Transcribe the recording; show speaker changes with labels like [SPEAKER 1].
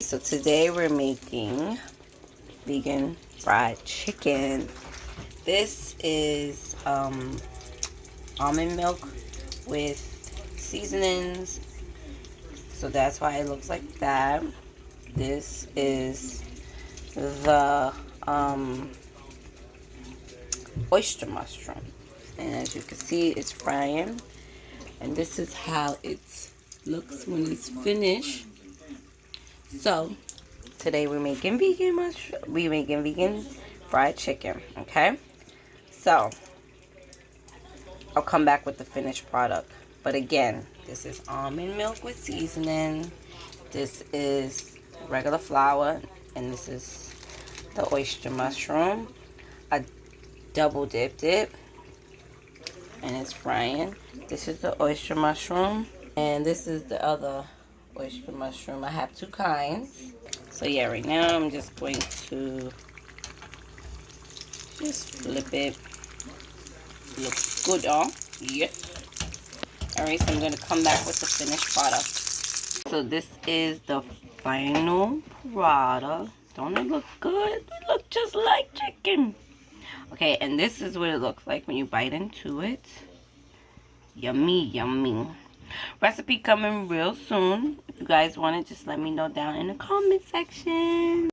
[SPEAKER 1] So today we're making vegan fried chicken. This is almond milk with seasonings, so that's why it looks like that. This is the oyster mushroom, and as you can see, it's frying, and this is how it looks when it's finished. So today we're making vegan fried chicken. Okay, so I'll come back with the finished product. But again, this is almond milk with seasoning. This is regular flour, and this is the oyster mushroom. I double dipped it, and it's frying. This is the oyster mushroom, and this is the other oyster mushroom. I have two kinds. So yeah, right now I'm just going to just flip it. Looks good, oh yes. Alright, so I'm going to come back with the finished product. So this is the final product. Don't it look good? It looks just like chicken. Okay, and this is what it looks like when you bite into it. Yummy, yummy. Recipe coming real soon. If you guys want it, just let me know down in the comment section.